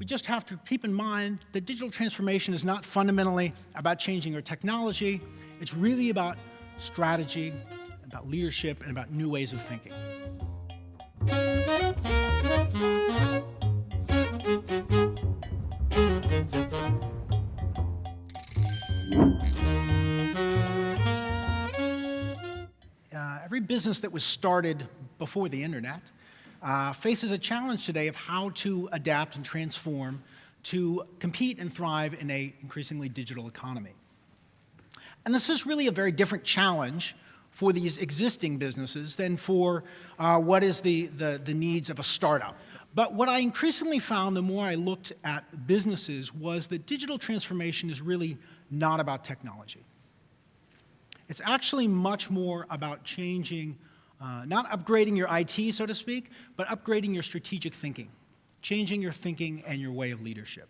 we just have to keep in mind that digital transformation is not fundamentally about changing your technology. It's really about strategy, about leadership, and about new ways of thinking. Every business that was started before the internet faces a challenge today of how to adapt and transform to compete and thrive in an increasingly digital economy. And this is really a very different challenge for these existing businesses than for what is the needs of a startup. But what I increasingly found the more I looked at businesses was that digital transformation is really not about technology. It's actually much more about changing, not upgrading your IT, so to speak, but upgrading your strategic thinking, changing your thinking and your way of leadership.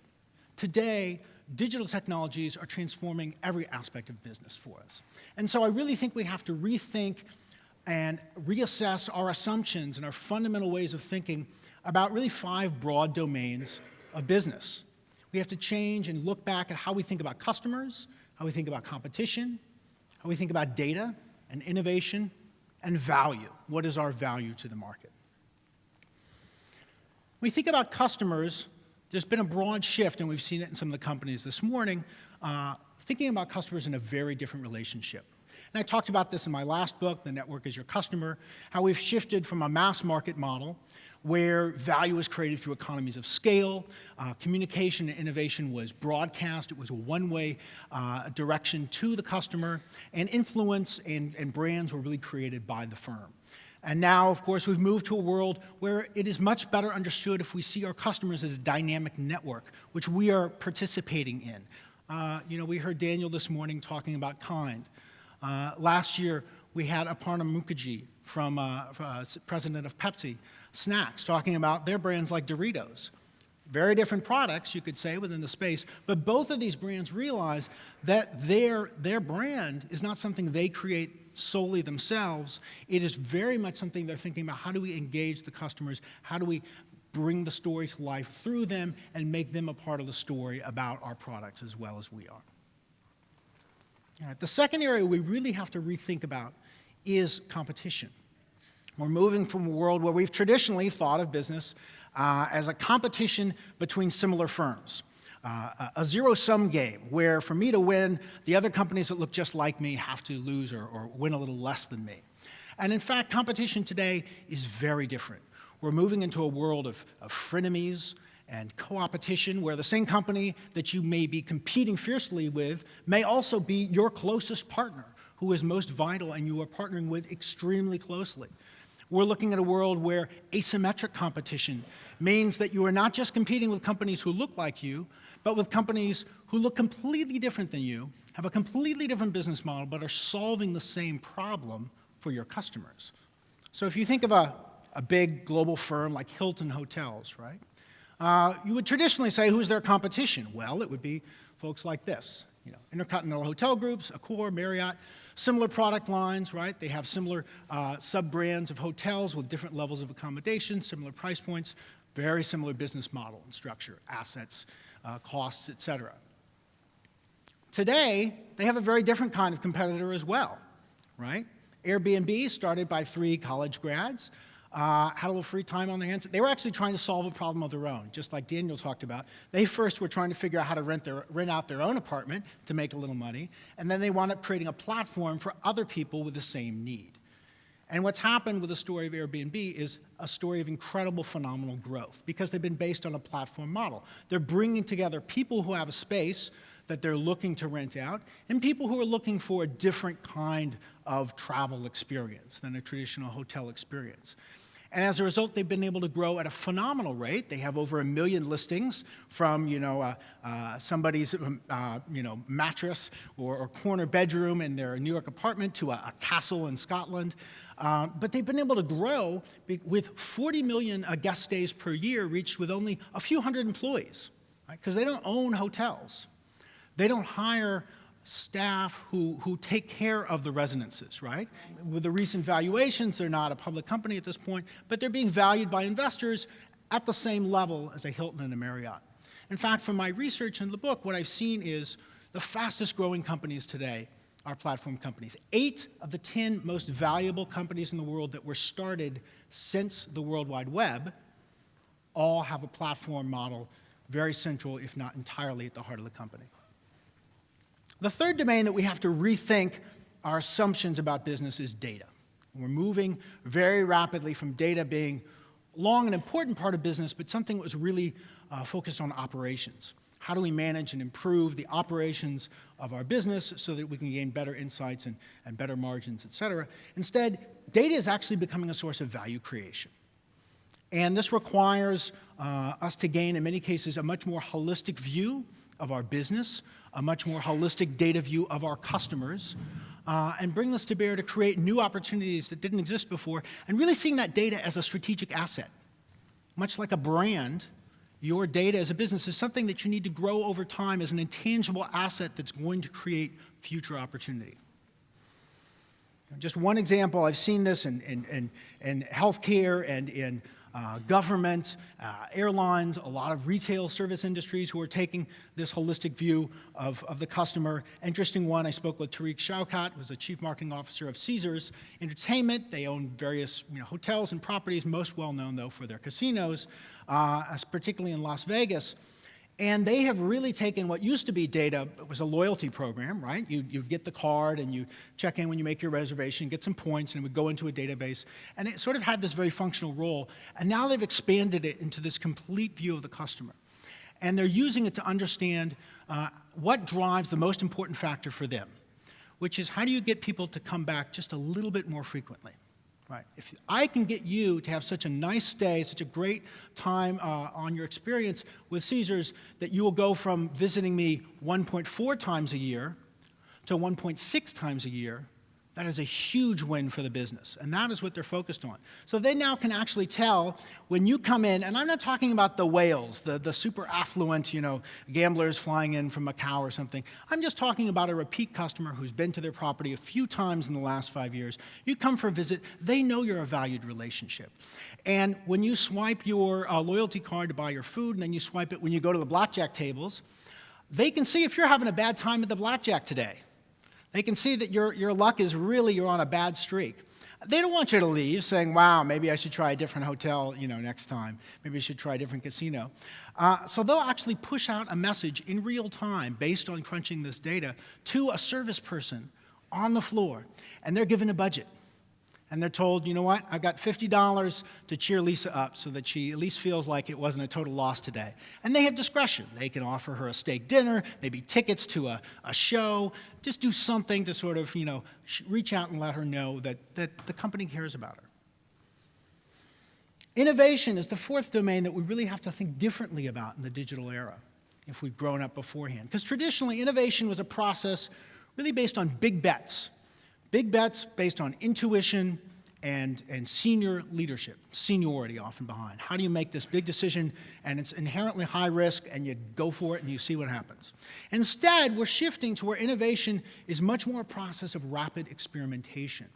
Today, digital technologies are transforming every aspect of business for us. And so I really think we have to rethink and reassess our assumptions and our fundamental ways of thinking about really 5 broad domains of business. We have to change and look back at how we think about customers, how we think about competition, how we think about data and innovation, and value. What is our value to the market? When we think about customers, there's been a broad shift, and we've seen it in some of the companies this morning, thinking about customers in a very different relationship. And I talked about this in my last book, The Network is Your Customer, how we've shifted from a mass market model where value was created through economies of scale, communication and innovation was broadcast, it was a one-way direction to the customer, and influence and brands were really created by the firm. And now, of course, we've moved to a world where it is much better understood if we see our customers as a dynamic network, which we are participating in. We heard Daniel this morning talking about Kind. Last year, we had Aparna Mukherjee, president of Pepsi Snacks, talking about their brands like Doritos. Very different products, you could say, within the space, but both of these brands realize that their brand is not something they create solely themselves. It is very much something they're thinking about. How do we engage the customers? How do we bring the story to life through them and make them a part of the story about our products as well as we are? All right, the second area we really have to rethink about is competition. We're moving from a world where we've traditionally thought of business as a competition between similar firms, a zero-sum game where for me to win, the other companies that look just like me have to lose or win a little less than me. And in fact, competition today is very different. We're moving into a world of frenemies and co-opetition where the same company that you may be competing fiercely with may also be your closest partner who is most vital and you are partnering with extremely closely. We're looking at a world where asymmetric competition means that you are not just competing with companies who look like you, but with companies who look completely different than you, have a completely different business model, but are solving the same problem for your customers. So if you think of a big global firm like Hilton Hotels, right? You would traditionally say, who's their competition? Well, it would be folks like this. Intercontinental Hotel Groups, Accor, Marriott, similar product lines, right? They have similar sub-brands of hotels with different levels of accommodation, similar price points, very similar business model and structure, assets, costs, et cetera. Today, they have a very different kind of competitor as well, right? Airbnb, started by 3 college grads, had a little free time on their hands. They were actually trying to solve a problem of their own, just like Daniel talked about. They first were trying to figure out how to rent out their own apartment to make a little money, and then they wound up creating a platform for other people with the same need. And what's happened with the story of Airbnb is a story of incredible, phenomenal growth because they've been based on a platform model. They're bringing together people who have a space that they're looking to rent out and people who are looking for a different kind of travel experience than a traditional hotel experience. And as a result, they've been able to grow at a phenomenal rate. They have over 1 million listings from somebody's mattress or corner bedroom in their New York apartment to a castle in Scotland. But they've been able to grow with 40 million guest stays per year reached with only a few hundred employees, right? Because they don't own hotels. They don't hire staff who take care of the residences, right? With the recent valuations, they're not a public company at this point, but they're being valued by investors at the same level as a Hilton and a Marriott. In fact, from my research in the book, what I've seen is the fastest growing companies today are platform companies. 8 of the 10 most valuable companies in the world that were started since the World Wide Web all have a platform model very central, if not entirely, at the heart of the company. The third domain that we have to rethink our assumptions about business is data. We're moving very rapidly from data being long an important part of business, but something that was really focused on operations. How do we manage and improve the operations of our business so that we can gain better insights and better margins, et cetera? Instead, data is actually becoming a source of value creation. And this requires us to gain, in many cases, a much more holistic view of our business, a much more holistic data view of our customers, and bring this to bear to create new opportunities that didn't exist before, and really seeing that data as a strategic asset. Much like a brand, your data as a business is something that you need to grow over time as an intangible asset that's going to create future opportunity. Just one example, I've seen this in healthcare and in government, airlines, a lot of retail service industries who are taking this holistic view of the customer. Interesting one, I spoke with Tariq Shaukat, who's the Chief Marketing Officer of Caesars Entertainment. They own various hotels and properties, most well known, though, for their casinos, particularly in Las Vegas. And they have really taken what used to be data. It was a loyalty program, right? You get the card and you check in when you make your reservation, get some points, and it would go into a database. And it sort of had this very functional role. And now they've expanded it into this complete view of the customer. And they're using it to understand what drives the most important factor for them, which is how do you get people to come back just a little bit more frequently? Right. If I can get you to have such a nice stay, such a great time on your experience with Caesars, that you will go from visiting me 1.4 times a year to 1.6 times a year, that is a huge win for the business. And that is what they're focused on. So they now can actually tell when you come in, and I'm not talking about the whales, the super affluent, gamblers flying in from Macau or something. I'm just talking about a repeat customer who's been to their property a few times in the last 5 years. You come for a visit, they know you're a valued relationship. And when you swipe your loyalty card to buy your food, and then you swipe it when you go to the blackjack tables, they can see if you're having a bad time at the blackjack today. They can see that your luck is really, you're on a bad streak. They don't want you to leave saying, wow, maybe I should try a different hotel, next time. Maybe I should try a different casino. So they'll actually push out a message in real time based on crunching this data to a service person on the floor. And they're given a budget. And they're told, you know what, I've got $50 to cheer Lisa up so that she at least feels like it wasn't a total loss today. And they have discretion. They can offer her a steak dinner, maybe tickets to a show, just do something to sort of, reach out and let her know that the company cares about her. Innovation is the fourth domain that we really have to think differently about in the digital era if we've grown up beforehand. Because traditionally, innovation was a process really based on big bets. Big bets based on intuition and senior leadership, seniority often behind. How do you make this big decision, and it's inherently high risk, and you go for it and you see what happens. Instead, we're shifting to where innovation is much more a process of rapid experimentation.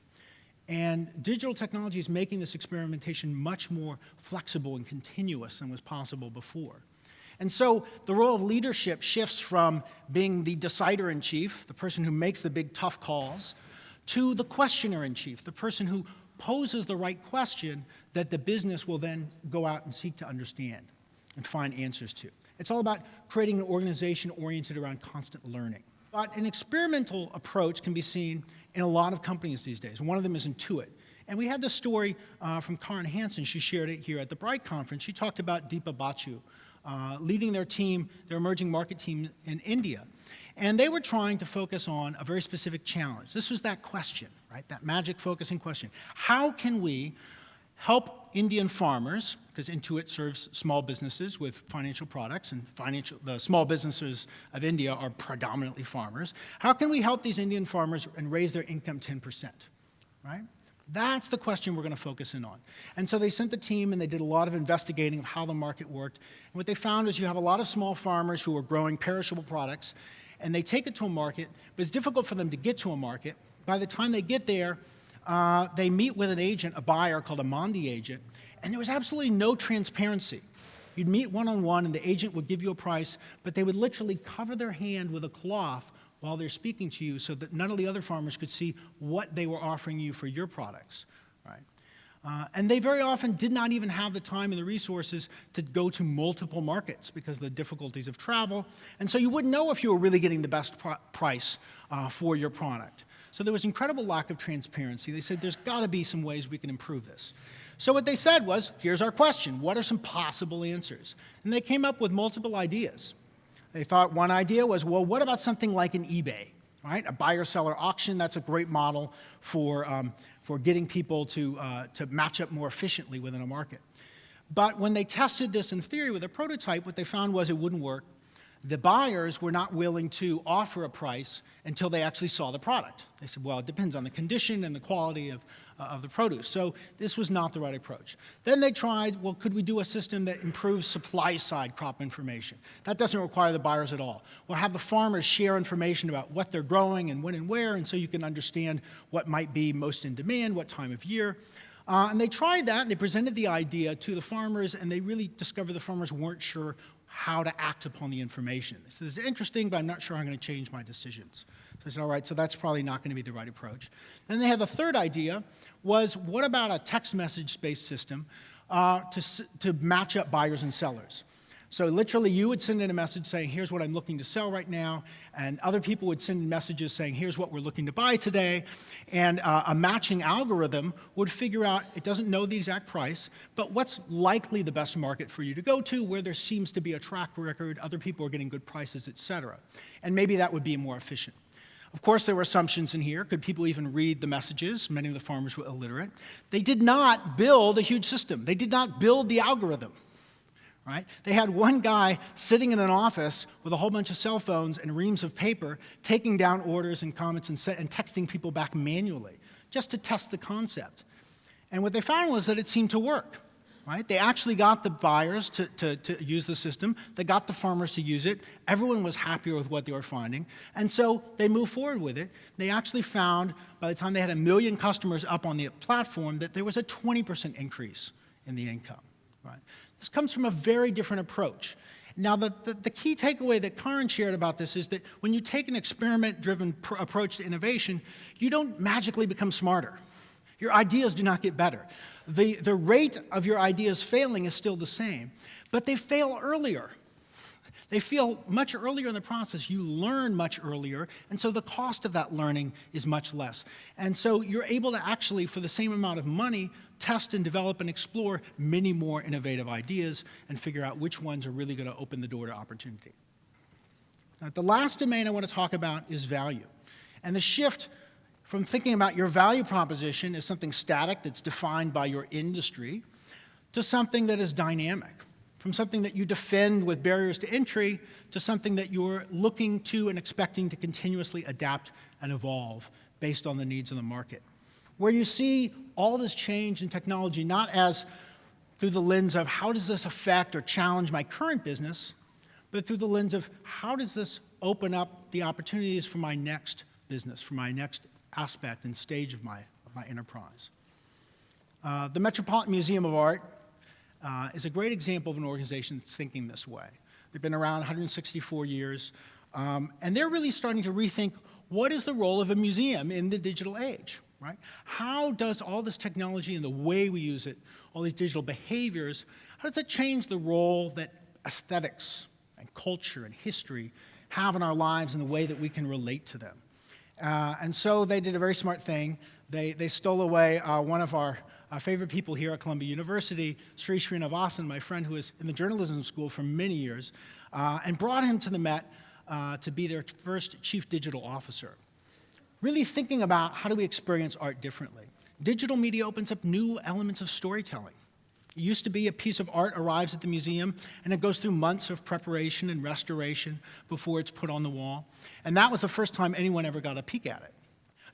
And digital technology is making this experimentation much more flexible and continuous than was possible before. And so the role of leadership shifts from being the decider-in-chief, the person who makes the big tough calls, to the questioner-in-chief, the person who poses the right question that the business will then go out and seek to understand and find answers to. It's all about creating an organization oriented around constant learning. But an experimental approach can be seen in a lot of companies these days. One of them is Intuit. And we had this story from Karen Hansen. She shared it here at the BRITE conference. She talked about Deepa Bachu leading their team, their emerging market team in India. And they were trying to focus on a very specific challenge. This was that question, right? That magic focusing question. How can we help Indian farmers, because Intuit serves small businesses with financial products, and the small businesses of India are predominantly farmers. How can we help these Indian farmers and raise their income 10%, right? That's the question we're going to focus in on. And so they sent the team and they did a lot of investigating of how the market worked. And what they found is you have a lot of small farmers who are growing perishable products, and they take it to a market, but it's difficult for them to get to a market. By the time they get there, they meet with an agent, a buyer called a Mandi agent, and there was absolutely no transparency. you'd meet one-on-one and the agent would give you a price, but they would literally cover their hand with a cloth while they're speaking to you so that none of the other farmers could see what they were offering you for your products, right? And they very often did not even have the time and the resources to go to multiple markets because of the difficulties of travel. And so you wouldn't know if you were really getting the best price for your product. So there was incredible lack of transparency. They said, there's got to be some ways we can improve this. So what they said was, here's our question. What are some possible answers? And they came up with multiple ideas. They thought one idea was, well, what about something like an eBay, right? A buyer-seller auction, that's a great model for getting people to match up more efficiently within a market. But when they tested this in theory with a prototype, what they found was it wouldn't work. The buyers were not willing to offer a price until they actually saw the product. They said, well, it depends on the condition and the quality of the produce. So this was not the right approach. Then they tried, well, could we do a system that improves supply-side crop information? That doesn't require the buyers at all. We'll have the farmers share information about what they're growing and when and where, and so you can understand what might be most in demand, what time of year. And they tried that, and they presented the idea to the farmers, and they really discovered the farmers weren't sure how to act upon the information. They said, this is interesting, but I'm not sure I'm going to change my decisions. So I said, all right, so that's probably not going to be the right approach. Then they had the third idea was, what about a text message-based system to match up buyers and sellers? So literally, you would send in a message saying, here's what I'm looking to sell right now, and other people would send in messages saying, here's what we're looking to buy today, and a matching algorithm would figure out, it doesn't know the exact price, but what's likely the best market for you to go to, where there seems to be a track record, other people are getting good prices, et cetera. And maybe that would be more efficient. Of course, there were assumptions in here. Could people even read the messages? Many of the farmers were illiterate. They did not build a huge system. They did not build the algorithm. Right? They had one guy sitting in an office with a whole bunch of cell phones and reams of paper, taking down orders and comments and texting people back manually, just to test the concept. And what they found was that it seemed to work. Right? They actually got the buyers to use the system. They got the farmers to use it. Everyone was happier with what they were finding. And so they moved forward with it. They actually found, by the time they had 1 million customers up on the platform, that there was a 20% increase in the income. Right? This comes from a very different approach. Now, the key takeaway that Karin shared about this is that when you take an experiment-driven approach to innovation, you don't magically become smarter. Your ideas do not get better. The rate of your ideas failing is still the same, but they fail earlier. They fail much earlier in the process. You learn much earlier, and so the cost of that learning is much less. And so you're able to actually, for the same amount of money, test and develop and explore many more innovative ideas and figure out which ones are really going to open the door to opportunity. Now, the last domain I want to talk about is value. And the shift from thinking about your value proposition as something static that's defined by your industry to something that is dynamic. From something that you defend with barriers to entry to something that you're looking to and expecting to continuously adapt and evolve based on the needs of the market. Where you see all this change in technology not as through the lens of how does this affect or challenge my current business, but through the lens of how does this open up the opportunities for my next business, for my next aspect and stage of my enterprise. The Metropolitan Museum of Art is a great example of an organization that's thinking this way. They've been around 164 years, and they're really starting to rethink what is the role of a museum in the digital age, right? How does all this technology and the way we use it, all these digital behaviors, how does it change the role that aesthetics and culture and history have in our lives and the way that we can relate to them? And so they did a very smart thing. They stole away one of our favorite people here at Columbia University, Sri Srinivasan, my friend who was in the journalism school for many years, and brought him to the Met to be their first chief digital officer. Really thinking about how do we experience art differently. Digital media opens up new elements of storytelling. It used to be a piece of art arrives at the museum and it goes through months of preparation and restoration before it's put on the wall. And that was the first time anyone ever got a peek at it.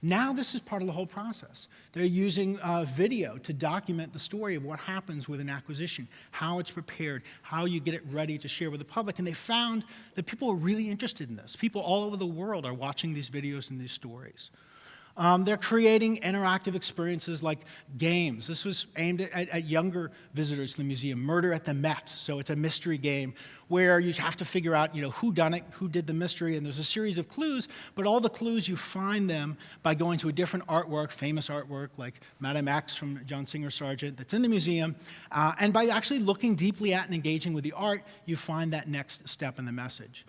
Now this is part of the whole process. They're using video to document the story of what happens with an acquisition, how it's prepared, how you get it ready to share with the public. And they found that people are really interested in this. People all over the world are watching these videos and these stories. They're creating interactive experiences like games. This was aimed at younger visitors to the museum. Murder at the Met. So it's a mystery game where you have to figure out, who done it, who did the mystery, and there's a series of clues, but all the clues you find them by going to a different artwork, famous artwork like Madame X from John Singer Sargent that's in the museum, and by actually looking deeply at and engaging with the art, you find that next step in the message.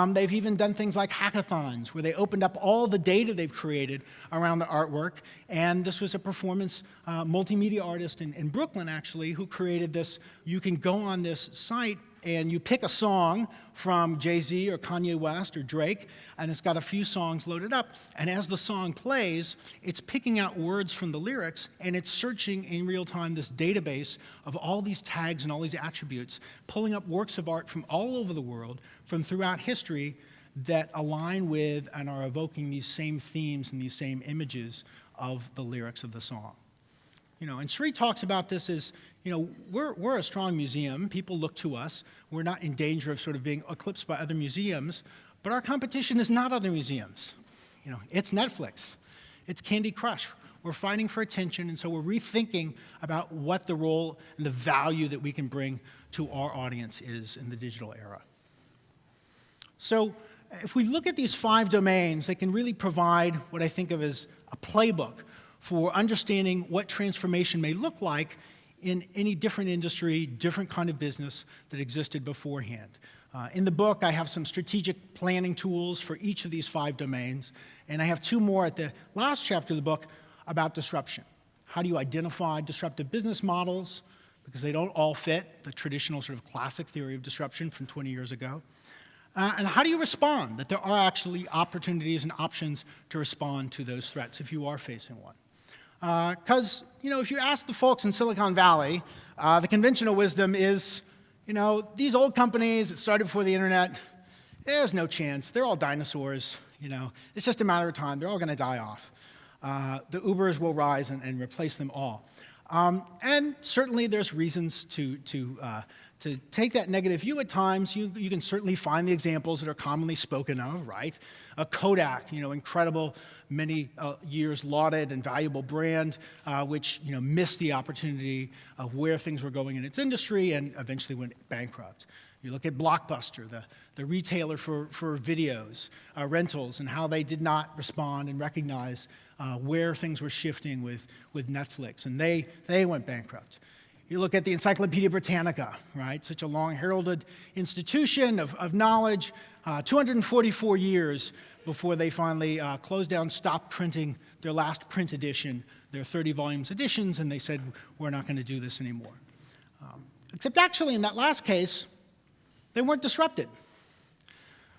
They've even done things like hackathons, where they opened up all the data they've created around the artwork. And this was a performance multimedia artist in Brooklyn, actually, who created this. You can go on this site and you pick a song from Jay-Z or Kanye West or Drake, and it's got a few songs loaded up. And as the song plays, it's picking out words from the lyrics, and it's searching in real time this database of all these tags and all these attributes, pulling up works of art from all over the world, from throughout history, that align with and are evoking these same themes and these same images of the lyrics of the song. And Sri talks about this as, we're a strong museum. People look to us. We're not in danger of sort of being eclipsed by other museums. But our competition is not other museums. It's Netflix. It's Candy Crush. We're fighting for attention, and so we're rethinking about what the role and the value that we can bring to our audience is in the digital era. So if we look at these 5 domains, they can really provide what I think of as a playbook for understanding what transformation may look like in any different industry, different kind of business that existed beforehand. In the book, I have some strategic planning tools for each of these 5 domains, and I have 2 more at the last chapter of the book about disruption. How do you identify disruptive business models? Because they don't all fit the traditional sort of classic theory of disruption from 20 years ago. And how do you respond? That there are actually opportunities and options to respond to those threats if you are facing one. Because, if you ask the folks in Silicon Valley, the conventional wisdom is, these old companies that started before the internet, there's no chance. They're all dinosaurs. It's just a matter of time. They're all going to die off. The Ubers will rise and replace them all. And certainly there's reasons to take that negative view at times. You can certainly find the examples that are commonly spoken of, right? Kodak, incredible, many years lauded and valuable brand, which missed the opportunity of where things were going in its industry and eventually went bankrupt. You look at Blockbuster, the retailer for videos, rentals, and how they did not respond and recognize where things were shifting with Netflix, and they went bankrupt. You look at the Encyclopedia Britannica, right? Such a long heralded institution of knowledge, 244 years before they finally closed down, stopped printing their last print edition, their 30 volumes editions, and they said, we're not going to do this anymore. Except actually in that last case, they weren't disrupted.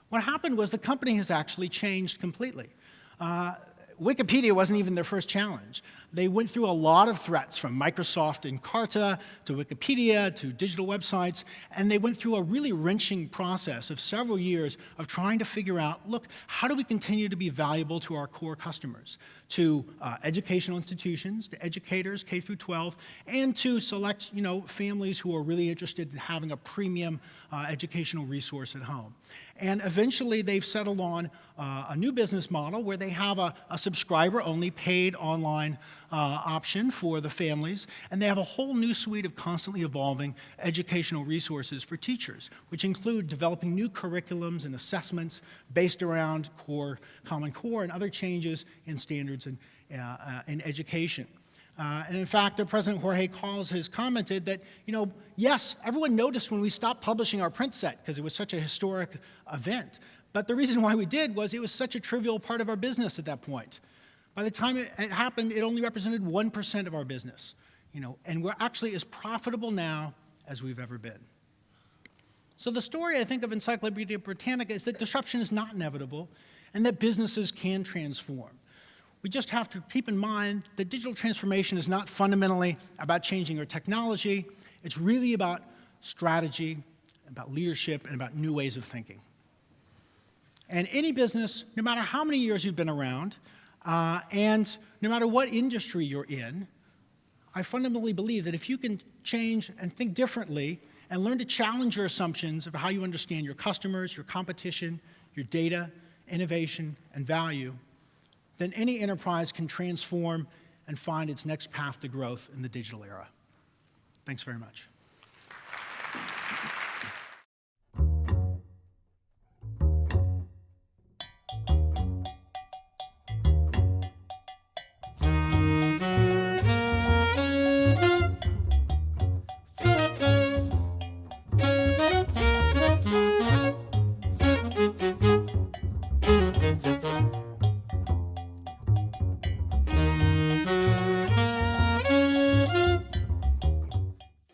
What happened was the company has actually changed completely. Wikipedia wasn't even their first challenge. They went through a lot of threats, from Microsoft and Carta to Wikipedia to digital websites, and they went through a really wrenching process of several years of trying to figure out, look, how do we continue to be valuable to our core customers, to educational institutions, to educators, K through 12, and to select, families who are really interested in having a premium educational resource at home. And eventually they've settled on a new business model where they have a subscriber-only paid online option for the families, and they have a whole new suite of constantly evolving educational resources for teachers, which include developing new curriculums and assessments based around Common Core and other changes in standards in education. And in fact, the President Jorge Calls has commented that, yes, everyone noticed when we stopped publishing our print set because it was such a historic event. But the reason why we did was it was such a trivial part of our business at that point. By the time it happened, it only represented 1% of our business, and we're actually as profitable now as we've ever been. So the story, I think, of Encyclopedia Britannica is that disruption is not inevitable and that businesses can transform. We just have to keep in mind that digital transformation is not fundamentally about changing our technology. It's really about strategy, about leadership, and about new ways of thinking. And any business, no matter how many years you've been around, and no matter what industry you're in, I fundamentally believe that if you can change and think differently and learn to challenge your assumptions of how you understand your customers, your competition, your data, innovation, and value, then any enterprise can transform and find its next path to growth in the digital era. Thanks very much.